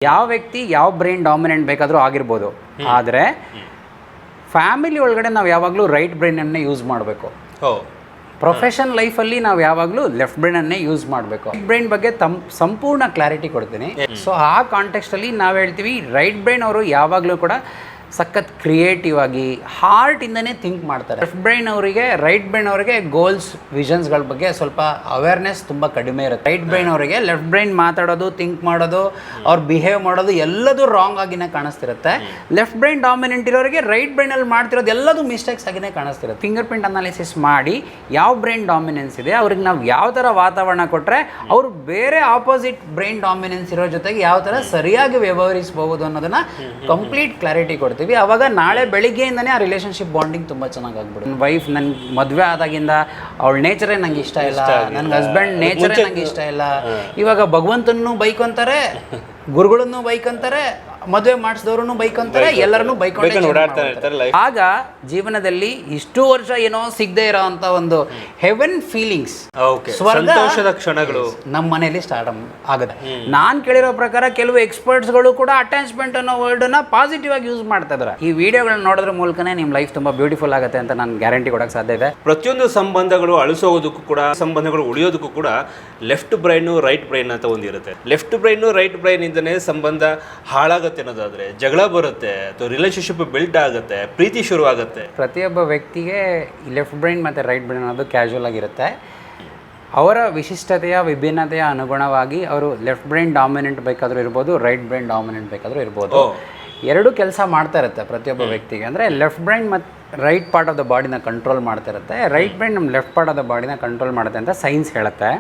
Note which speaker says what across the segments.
Speaker 1: ಯಾವ ವ್ಯಕ್ತಿ ಯಾವ ಬ್ರೈನ್ ಡಾಮಿನೆಂಟ್ ಬೇಕಾದರೂ ಆಗಿರ್ಬೋದು. ಆದರೆ ಫ್ಯಾಮಿಲಿ ಒಳಗಡೆ ನಾವು ಯಾವಾಗಲೂ ರೈಟ್ ಬ್ರೈನನ್ನೇ ಯೂಸ್ ಮಾಡಬೇಕು. ಪ್ರೊಫೆಷನ್ ಲೈಫಲ್ಲಿ ನಾವು ಯಾವಾಗಲೂ ಲೆಫ್ಟ್ ಬ್ರೈನನ್ನೇ ಯೂಸ್ ಮಾಡಬೇಕು. ರೈಟ್ ಬ್ರೈನ್ ಬಗ್ಗೆ ಸಂಪೂರ್ಣ ಕ್ಲಾರಿಟಿ ಕೊಡ್ತೀನಿ. ಸೊ ಆ ಕಾಂಟೆಕ್ಸ್ಟಲ್ಲಿ ನಾವು ಹೇಳ್ತೀವಿ, ರೈಟ್ ಬ್ರೈನ್ ಅವರು ಯಾವಾಗಲೂ ಕೂಡ ಸಖತ್ ಕ್ರಿಯೇಟಿವ್ ಆಗಿ ಹಾರ್ಟಿಂದನೇ ಥಿಂಕ್ ಮಾಡ್ತಾರೆ. ಲೆಫ್ಟ್ ಬ್ರೈನ್ ಅವರಿಗೆ, ರೈಟ್ ಬ್ರೈನ್ ಅವರಿಗೆ ಗೋಲ್ಸ್ ವಿಷನ್ಸ್ಗಳ ಬಗ್ಗೆ ಸ್ವಲ್ಪ ಅವೇರ್ನೆಸ್ ತುಂಬ ಕಡಿಮೆ ಇರುತ್ತೆ. ರೈಟ್ ಬ್ರೈನ್ ಅವರಿಗೆ ಲೆಫ್ಟ್ ಬ್ರೈನ್ ಮಾತಾಡೋದು, ಥಿಂಕ್ ಮಾಡೋದು, ಅವ್ರು ಬಿಹೇವ್ ಮಾಡೋದು ಎಲ್ಲದೂ ರಾಂಗ್ ಆಗಿನೇ ಕಾಣಿಸ್ತಿರುತ್ತೆ. ಲೆಫ್ಟ್ ಬ್ರೈನ್ ಡಾಮಿನೆಂಟ್ ಇರೋರಿಗೆ ರೈಟ್ ಬ್ರೈನಲ್ಲಿ ಮಾಡ್ತಿರೋದು ಎಲ್ಲದೂ ಮಿಸ್ಟೇಕ್ಸ್ ಆಗಿನೇ ಕಾಣಿಸ್ತಿರುತ್ತೆ. ಫಿಂಗರ್ ಪ್ರಿಂಟ್ ಅನಾಲಿಸಿಸ್ ಮಾಡಿ ಯಾವ ಬ್ರೈನ್ ಡಾಮಿನೆನ್ಸ್ ಇದೆ, ಅವ್ರಿಗೆ ನಾವು ಯಾವ ಥರ ವಾತಾವರಣ ಕೊಟ್ಟರೆ ಅವರು ಬೇರೆ ಆಪೋಸಿಟ್ ಬ್ರೈನ್ ಡಾಮಿನೆನ್ಸ್ ಇರೋ ಜೊತೆಗೆ ಯಾವ ಥರ ಸರಿಯಾಗಿ ವ್ಯವಹರಿಸಬಹುದು ಅನ್ನೋದನ್ನು ಕಂಪ್ಲೀಟ್ ಕ್ಲಾರಿಟಿ ಕೊಡ್ತೀವಿ. ಅವಾಗ ನಾಳೆ ಬೆಳಿಗ್ಗೆಯಿಂದನೇ ಆ ರಿಲೇಷನ್ಶಿಪ್ ಬಾಂಡಿಂಗ್ ತುಂಬ ಚೆನ್ನಾಗಿ ಆಗ್ಬಿಡುತ್ತೆ. ನನ್ನ ವೈಫ್ ನನ್ಗೆ ಮದುವೆ ಆದಾಗಿಂದ ಅವಳ ನೇಚರೇ ನಂಗೆ ಇಷ್ಟ ಇಲ್ಲ, ನನ್ನ ಹಸ್ಬೆಂಡ್ ನೇಚರೇ ನಂಗೆ ಇಷ್ಟ ಇಲ್ಲ. ಇವಾಗ ಭಗವಂತನೂ ಬೈಕೊಂತಾರೆ, ಗುರುಗಳನ್ನು ಬೈಕೊಂತಾರೆ, ಮದುವೆ ಮಾಡಿಸಿದವ್ರು ಬೈಕೊಂತಾರೆ, ಎಲ್ಲರನ್ನೂ ಬೈಕೊಂಡು. ಆಗ ಜೀವನದಲ್ಲಿ ಇಷ್ಟು ವರ್ಷ ಏನೋ ಸಿಗದೆ ಇರೋ ಅಂತ ಒಂದು ಹೆವೆನ್ ಫೀಲಿಂಗ್ಸ್,
Speaker 2: ಸಂತೋಷದ ಕ್ಷಣಗಳು
Speaker 1: ನಮ್ಮ ಮನೆಯಲ್ಲಿ ಸ್ಟಾರ್ಟ್ ಆಗುತ್ತೆ. ನಾನು ಕೇಳಿರೋ ಪ್ರಕಾರ ಕೆಲವು ಎಕ್ಸ್ಪರ್ಟ್ಸ್ಗಳು ಕೂಡ ಅಟ್ಯಾಚ್ಮೆಂಟ್ ಅನ್ನೋ ವರ್ಡನ್ನ ಪಾಸಿಟಿವ್ ಆಗಿ ಯೂಸ್ ಮಾಡ್ತಾ ಇದ್ದಾರೆ. ಈ ವಿಡಿಯೋಗಳನ್ನ ನೋಡೋದ್ರ ಮೂಲಕನೇ ನಿಮ್ಮ ಲೈಫ್ ತುಂಬಾ ಬ್ಯೂಟಿಫುಲ್ ಆಗುತ್ತೆ ಅಂತ ನಾನು ಗ್ಯಾರಂಟಿ ಕೊಡೋಕೆ ಸಾಧ್ಯ ಇದೆ.
Speaker 2: ಪ್ರತಿಯೊಂದು ಸಂಬಂಧಗಳು ಅಳಿಸೋದಕ್ಕೂ ಕೂಡ, ಸಂಬಂಧಗಳು ಉಳಿಯೋದಕ್ಕೂ ಕೂಡ ಲೆಫ್ಟ್ ಬ್ರೈನು ರೈಟ್ ಬ್ರೈನ್ ಅಂತ ಒಂದಿರುತ್ತೆ. ಲೆಫ್ಟ್ ಬ್ರೈನು ರೈಟ್ ಬ್ರೈನ್ ಇಂದನೇ ಸಂಬಂಧ ಹಾಳಾಗುತ್ತೆ ಅನ್ನೋದಾದ್ರೆ, ಜಗಳ ಬರುತ್ತೆ ಅಥವಾ ರಿಲೇಶನ್ಶಿಪ್ ಬಿಲ್ಡ್ ಆಗುತ್ತೆ, ಪ್ರೀತಿ ಶುರು ಆಗುತ್ತೆ.
Speaker 1: ಪ್ರತಿಯೊಬ್ಬ ವ್ಯಕ್ತಿಗೆ ಲೆಫ್ಟ್ ಬ್ರೈನ್ ಮತ್ತು ರೈಟ್ ಬ್ರೈನ್ ಅನ್ನೋದು ಕ್ಯಾಶುವಲ್ ಆಗಿರುತ್ತೆ. ಅವರ ವಿಶಿಷ್ಟತೆಯ ವಿಭಿನ್ನತೆಯ ಅನುಗುಣವಾಗಿ ಅವರು ಲೆಫ್ಟ್ ಬ್ರೈನ್ ಡಾಮಿನೆಂಟ್ ಬೇಕಾದರೂ ಇರ್ಬೋದು, ರೈಟ್ ಬ್ರೈನ್ ಡಾಮಿನೆಂಟ್ ಬೇಕಾದರೂ ಇರ್ಬೋದು. ಎರಡು ಕೆಲಸ ಮಾಡ್ತಾ ಇರುತ್ತೆ ಪ್ರತಿಯೊಬ್ಬ ವ್ಯಕ್ತಿಗೆ. ಅಂದರೆ ಲೆಫ್ಟ್ ಬ್ರೈನ್ ಮತ್ತು ರೈಟ್ ಪಾರ್ಟ್ ಆಫ್ ದ ಬಾಡಿನ ಕಂಟ್ರೋಲ್ ಮಾಡ್ತಾ ಇರುತ್ತೆ, ರೈಟ್ ಬ್ರೈನ್ ನಮ್ಮ ಲೆಫ್ಟ್ ಪಾರ್ಟ್ ಆಫ್ ದ ಬಾಡಿನ ಕಂಟ್ರೋಲ್ ಮಾಡುತ್ತೆ ಅಂತ ಸೈನ್ಸ್ ಹೇಳುತ್ತೆ.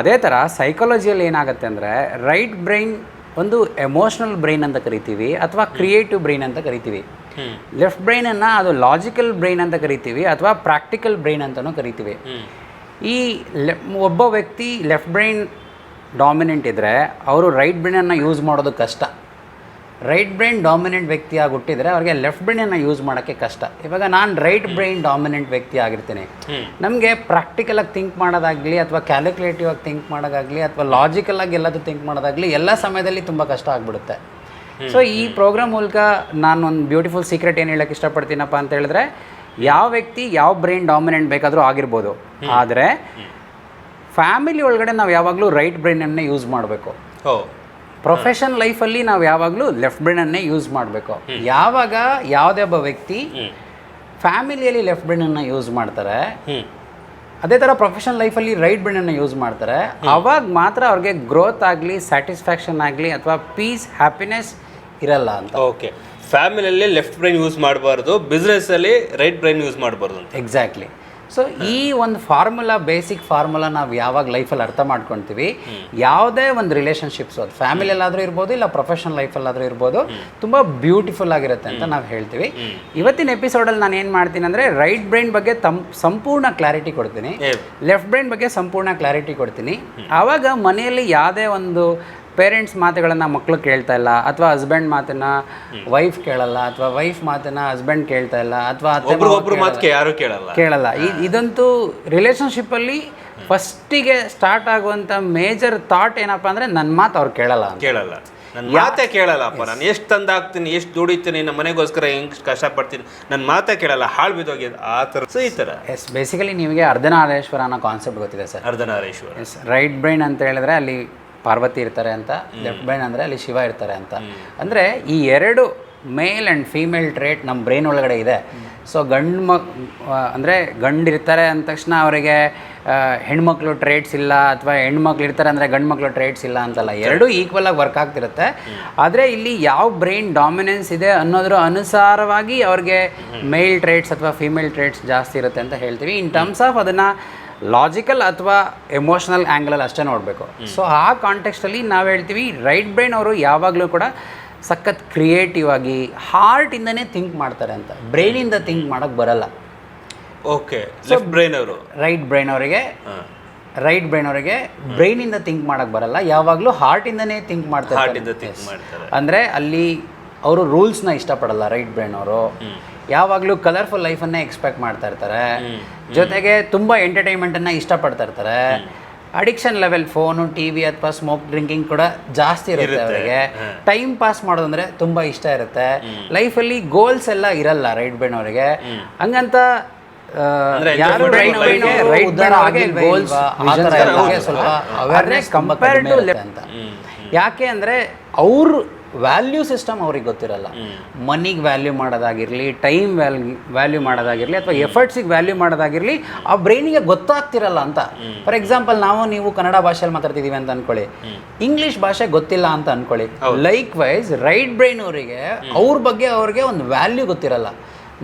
Speaker 1: ಅದೇ ಥರ ಸೈಕಾಲಜಿಯಲ್ಲಿ ಏನಾಗುತ್ತೆ ಅಂದರೆ, ರೈಟ್ ಬ್ರೈನ್ ಒಂದು ಎಮೋಷ್ನಲ್ ಬ್ರೈನ್ ಅಂತ ಕರಿತೀವಿ ಅಥವಾ ಕ್ರಿಯೇಟಿವ್ ಬ್ರೈನ್ ಅಂತ ಕರಿತೀವಿ. ಲೆಫ್ಟ್ ಬ್ರೈನನ್ನು ಅದು ಲಾಜಿಕಲ್ ಬ್ರೈನ್ ಅಂತ ಕರಿತೀವಿ ಅಥವಾ ಪ್ರಾಕ್ಟಿಕಲ್ ಬ್ರೈನ್ ಅಂತಲೂ ಕರಿತೀವಿ. ಈ ಒಬ್ಬ ವ್ಯಕ್ತಿ ಲೆಫ್ಟ್ ಬ್ರೈನ್ ಡಾಮಿನೆಂಟ್ ಇದ್ದರೆ ಅವರು ರೈಟ್ ಬ್ರೈನನ್ನು ಯೂಸ್ ಮಾಡೋದು ಕಷ್ಟ. ರೈಟ್ ಬ್ರೈನ್ ಡಾಮಿನೆಂಟ್ ವ್ಯಕ್ತಿ ಆಗಿ ಹುಟ್ಟಿದರೆ ಅವ್ರಿಗೆ ಲೆಫ್ಟ್ ಬ್ರೈನನ್ನು ಯೂಸ್ ಮಾಡೋಕ್ಕೆ ಕಷ್ಟ. ಇವಾಗ ನಾನು ರೈಟ್ ಬ್ರೈನ್ ಡಾಮಿನೆಂಟ್ ವ್ಯಕ್ತಿ ಆಗಿರ್ತೀನಿ, ನಮಗೆ ಪ್ರಾಕ್ಟಿಕಲಾಗಿ ಥಿಂಕ್ ಮಾಡೋದಾಗಲಿ ಅಥವಾ ಕ್ಯಾಲ್ಕುಲೇಟಿವ್ ಆಗಿ ಥಿಂಕ್ ಮಾಡೋದಾಗಲಿ ಅಥವಾ ಲಾಜಿಕಲಾಗಿ ಎಲ್ಲದೂ ಥಿಂಕ್ ಮಾಡೋದಾಗಲಿ ಎಲ್ಲ ಸಮಯದಲ್ಲಿ ತುಂಬ ಕಷ್ಟ ಆಗಿಬಿಡುತ್ತೆ. ಸೊ ಈ ಪ್ರೋಗ್ರಾಮ್ ಮೂಲಕ ನಾನು ಒಂದು ಬ್ಯೂಟಿಫುಲ್ ಸೀಕ್ರೆಟ್ ಏನು ಹೇಳೋಕ್ಕೆ ಇಷ್ಟಪಡ್ತೀನಪ್ಪ ಅಂತ ಹೇಳಿದ್ರೆ, ಯಾವ ವ್ಯಕ್ತಿ ಯಾವ ಬ್ರೈನ್ ಡಾಮಿನೆಂಟ್ ಬೇಕಾದರೂ ಆಗಿರ್ಬೋದು, ಆದರೆ ಫ್ಯಾಮಿಲಿ ಒಳಗಡೆ ನಾವು ಯಾವಾಗಲೂ ರೈಟ್ ಬ್ರೈನನ್ನೇ ಯೂಸ್ ಮಾಡಬೇಕು. ಪ್ರೊಫೆಷನ್ ಲೈಫಲ್ಲಿ ನಾವು ಯಾವಾಗಲೂ ಲೆಫ್ಟ್ ಬ್ರೈನನ್ನೇ ಯೂಸ್ ಮಾಡಬೇಕು. ಯಾವಾಗ ಯಾವುದೇ ಒಬ್ಬ ವ್ಯಕ್ತಿ ಫ್ಯಾಮಿಲಿಯಲ್ಲಿ ಲೆಫ್ಟ್ ಬ್ರೈನನ್ನು ಯೂಸ್ ಮಾಡ್ತಾರೆ, ಅದೇ ಥರ ಪ್ರೊಫೆಷನಲ್ ಲೈಫಲ್ಲಿ ರೈಟ್ ಬ್ರೈನನ್ನು ಯೂಸ್ ಮಾಡ್ತಾರೆ, ಆವಾಗ ಮಾತ್ರ ಅವ್ರಿಗೆ ಗ್ರೋತ್ ಆಗಲಿ, ಸ್ಯಾಟಿಸ್ಫ್ಯಾಕ್ಷನ್ ಆಗಲಿ ಅಥವಾ ಪೀಸ್, ಹ್ಯಾಪಿನೆಸ್ ಇರಲ್ಲ ಅಂತ.
Speaker 2: ಓಕೆ, ಫ್ಯಾಮಿಲಿಯಲ್ಲಿ ಲೆಫ್ಟ್ ಬ್ರೈನ್ ಯೂಸ್ ಮಾಡಬಾರ್ದು, ಬಿಸ್ನೆಸ್ಸಲ್ಲಿ ರೈಟ್ ಬ್ರೈನ್ ಯೂಸ್ ಮಾಡಬಾರ್ದು ಅಂತ.
Speaker 1: ಎಕ್ಸಾಕ್ಟ್ಲಿ. ಸೊ ಈ ಒಂದು ಫಾರ್ಮುಲಾ, ಬೇಸಿಕ್ ಫಾರ್ಮುಲಾ ನಾವು ಯಾವಾಗ ಲೈಫಲ್ಲಿ ಅರ್ಥ ಮಾಡ್ಕೊಳ್ತೀವಿ, ಯಾವುದೇ ಒಂದು ರಿಲೇಷನ್ಶಿಪ್ಸು ಅದು ಫ್ಯಾಮಿಲಿಯಲ್ಲಾದರೂ ಇರ್ಬೋದು ಇಲ್ಲ ಪ್ರೊಫೆಷನಲ್ ಲೈಫಲ್ಲಾದರೂ ಇರ್ಬೋದು, ತುಂಬ ಬ್ಯೂಟಿಫುಲ್ ಆಗಿರುತ್ತೆ ಅಂತ ನಾವು ಹೇಳ್ತೀವಿ. ಇವತ್ತಿನ ಎಪಿಸೋಡಲ್ಲಿ ನಾನು ಏನು ಮಾಡ್ತೀನಿ ಅಂದರೆ, ರೈಟ್ ಬ್ರೈನ್ ಬಗ್ಗೆ ಸಂಪೂರ್ಣ ಕ್ಲಾರಿಟಿ ಕೊಡ್ತೀನಿ, ಲೆಫ್ಟ್ ಬ್ರೈನ್ ಬಗ್ಗೆ ಸಂಪೂರ್ಣ ಕ್ಲಾರಿಟಿ ಕೊಡ್ತೀನಿ. ಆವಾಗ ಮನೆಯಲ್ಲಿ ಯಾವುದೇ ಒಂದು ಪೇರೆಂಟ್ಸ್ ಮಾತುಗಳನ್ನು ಮಕ್ಕಳು ಕೇಳ್ತಾ ಇಲ್ಲ, ಅಥವಾ ಹಸ್ಬೆಂಡ್ ಮಾತನ್ನ ವೈಫ್ ಕೇಳಲ್ಲ, ಅಥವಾ ವೈಫ್ ಮಾತನ್ನ ಹಸ್ಬೆಂಡ್ ಕೇಳ್ತಾ ಇಲ್ಲ, ಅಥವಾ
Speaker 2: ಯಾರು
Speaker 1: ಕೇಳಲ್ಲ. ಇದಂತೂ ರಿಲೇಷನ್ಶಿಪ್ಪಲ್ಲಿ ಫಸ್ಟಿಗೆ ಸ್ಟಾರ್ಟ್ ಆಗುವಂಥ ಮೇಜರ್ ಥಾಟ್ ಏನಪ್ಪ ಅಂದರೆ, ನನ್ನ ಮಾತು ಅವ್ರು ಕೇಳಲ್ಲ.
Speaker 2: ನನ್ನ ಮಾತೇ ಕೇಳಲ್ಲಪ್ಪ, ನಾನು ಎಷ್ಟು ತಂದಾಕ್ತೀನಿ, ಎಷ್ಟು ದುಡಿತೀನಿ, ನಮ್ಮ ಮನೆಗೋಸ್ಕರ ಹೆಂಗೆ ಕಷ್ಟಪಡ್ತೀನಿ, ನನ್ನ ಮಾತೇ ಕೇಳಲ್ಲ, ಹಾಳು ಬಿದ್ದೋಗಿದೆ ಆ ಥರ. ಸೊ ಈ ಥರ
Speaker 1: ಬೇಸಿಕಲಿ ನಿಮಗೆ ಅರ್ಧನಾರೀಶ್ವರ ಅನ್ನೋ ಕಾನ್ಸೆಪ್ಟ್ ಗೊತ್ತಿದೆ ಸರ್.
Speaker 2: ಅರ್ಧನಾರೀಶ್ವರ.
Speaker 1: ರೈಟ್ ಬ್ರೈನ್ ಅಂತ ಹೇಳಿದ್ರೆ ಅಲ್ಲಿ ಪಾರ್ವತಿ ಇರ್ತಾರೆ ಅಂತ, ಲೆಫ್ಟ್ ಬ್ರೈನ್ ಅಂದರೆ ಅಲ್ಲಿ ಶಿವ ಇರ್ತಾರೆ ಅಂತ. ಅಂದರೆ ಈ ಎರಡು ಮೇಲ್ ಆ್ಯಂಡ್ ಫೀಮೇಲ್ ಟ್ರೇಟ್ ನಮ್ಮ ಬ್ರೈನ್ ಒಳಗಡೆ ಇದೆ. ಸೊ ಅಂದರೆ ಗಂಡಿರ್ತಾರೆ ಅಂದ ತಕ್ಷಣ ಅವರಿಗೆ ಹೆಣ್ಮಕ್ಳು ಟ್ರೇಟ್ಸ್ ಇಲ್ಲ, ಅಥವಾ ಹೆಣ್ಮಕ್ಳು ಇರ್ತಾರೆ ಅಂದರೆ ಗಂಡು ಮಕ್ಕಳು ಟ್ರೇಟ್ಸ್ ಇಲ್ಲ ಅಂತಲ್ಲ, ಎರಡೂ ಈಕ್ವಲ್ ಆಗಿ ವರ್ಕ್ ಆಗ್ತಿರುತ್ತೆ. ಆದರೆ ಇಲ್ಲಿ ಯಾವ ಬ್ರೈನ್ ಡಾಮಿನೆನ್ಸ್ ಇದೆ ಅನ್ನೋದ್ರ ಅನುಸಾರವಾಗಿ ಅವ್ರಿಗೆ ಮೇಲ್ ಟ್ರೇಟ್ಸ್ ಅಥವಾ ಫೀಮೇಲ್ ಟ್ರೇಟ್ಸ್ ಜಾಸ್ತಿ ಇರುತ್ತೆ ಅಂತ ಹೇಳ್ತೀವಿ. ಇನ್ ಟರ್ಮ್ಸ್ ಆಫ್ ಅದನ್ನು ಲಾಜಿಕಲ್ ಅಥವಾ ಎಮೋಷ್ನಲ್ ಆ್ಯಂಗಲಲ್ಲಿ ಅಷ್ಟೇ ನೋಡಬೇಕು. ಸೊ ಆ ಕಾಂಟೆಕ್ಸ್ಟಲ್ಲಿ ನಾವು ಹೇಳ್ತೀವಿ, ರೈಟ್ ಬ್ರೈನ್ ಅವರು ಯಾವಾಗಲೂ ಕೂಡ ಸಖತ್ ಕ್ರಿಯೇಟಿವ್ ಆಗಿ ಹಾರ್ಟಿಂದನೇ ಥಿಂಕ್ ಮಾಡ್ತಾರೆ ಅಂತ, ಬ್ರೈನಿಂದ ಥಿಂಕ್ ಮಾಡೋಕ್ಕೆ ಬರಲ್ಲ.
Speaker 2: ಓಕೆ, ಲೆಫ್ಟ್ ಬ್ರೈನ್ ಅವರು
Speaker 1: ರೈಟ್ ಬ್ರೈನ್ ಅವರಿಗೆ ಬ್ರೈನಿಂದ ಥಿಂಕ್ ಮಾಡೋಕ್ಕೆ ಬರಲ್ಲ, ಯಾವಾಗಲೂ ಹಾರ್ಟಿಂದನೇ ಥಿಂಕ್ ಮಾಡ್ತಾರೆ. ಅಂದರೆ ಅಲ್ಲಿ ಅವರು ರೂಲ್ಸ್ನ ಇಷ್ಟಪಡಲ್ಲ ರೈಟ್ ಬ್ರೈನ್ ಅವರು. ಯಾವಾಗಲೂ ಕಲರ್ಫುಲ್ ಲೈಫನ್ನೇ ಎಕ್ಸ್ಪೆಕ್ಟ್ ಮಾಡ್ತಾ ಇರ್ತಾರೆ, ಜೊತೆಗೆ ತುಂಬ ಎಂಟರ್ಟೈನ್ಮೆಂಟನ್ನು ಇಷ್ಟಪಡ್ತಾ ಇರ್ತಾರೆ. Addiction level phone T V ಅಥವಾ ಸ್ಮೋಕ್ ಡ್ರಿಂಕಿಂಗ್ ಕೂಡ ಜಾಸ್ತಿ ಇರುತ್ತೆ ಅವರಿಗೆ. ಟೈಮ್ ಪಾಸ್ ಮಾಡೋದಂದ್ರೆ ತುಂಬ ಇಷ್ಟ ಇರುತ್ತೆ. ಲೈಫಲ್ಲಿ ಗೋಲ್ಸ್ ಎಲ್ಲ ಇರಲ್ಲ ರೈಟ್ ಬ್ರೈನ್ ಅವರಿಗೆ. ಹಂಗಂತ ಯಾರು ಉದ್ಧಾರ ಗೋಲ್ಸ್ ಆ ಥರ ಎಲ್ಲ ಸ್ವಲ್ಪ ಅವೇರ್ನೆಸ್ ಕಂಪೇರ್ಡ್ ಟು ಲೆಫ್ಟ್ ಅಂತ. ಯಾಕೆ ಅಂದರೆ ಅವ್ರ ವ್ಯಾಲ್ಯೂ ಸಿಸ್ಟಮ್ ಅವ್ರಿಗೆ ಗೊತ್ತಿರಲ್ಲ. ಮನಿಗೆ ವ್ಯಾಲ್ಯೂ ಮಾಡೋದಾಗಿರಲಿ, ಟೈಮ್ ವ್ಯಾಲ್ಯೂ ಮಾಡೋದಾಗಿರಲಿ, ಅಥವಾ ಎಫರ್ಟ್ಸಿಗೆ ವ್ಯಾಲ್ಯೂ ಮಾಡೋದಾಗಿರಲಿ, ಆ ಬ್ರೈನಿಗೆ ಗೊತ್ತಾಗ್ತಿರಲ್ಲ ಅಂತ. ಫಾರ್ ಎಕ್ಸಾಂಪಲ್, ನೀವು ಕನ್ನಡ ಭಾಷೆಯಲ್ಲಿ ಮಾತಾಡ್ತಿದ್ದೀವಿ ಅಂತ ಅನ್ಕೊಳ್ಳಿ, ಇಂಗ್ಲೀಷ್ ಭಾಷೆ ಗೊತ್ತಿಲ್ಲ ಅಂತ ಅನ್ಕೊಳ್ಳಿ. ಲೈಕ್ ವೈಸ್ ರೈಟ್ ಬ್ರೈನ್ ಅವರಿಗೆ ಅವ್ರ ಬಗ್ಗೆ ಅವ್ರಿಗೆ ಒಂದು ವ್ಯಾಲ್ಯೂ ಗೊತ್ತಿರಲ್ಲ.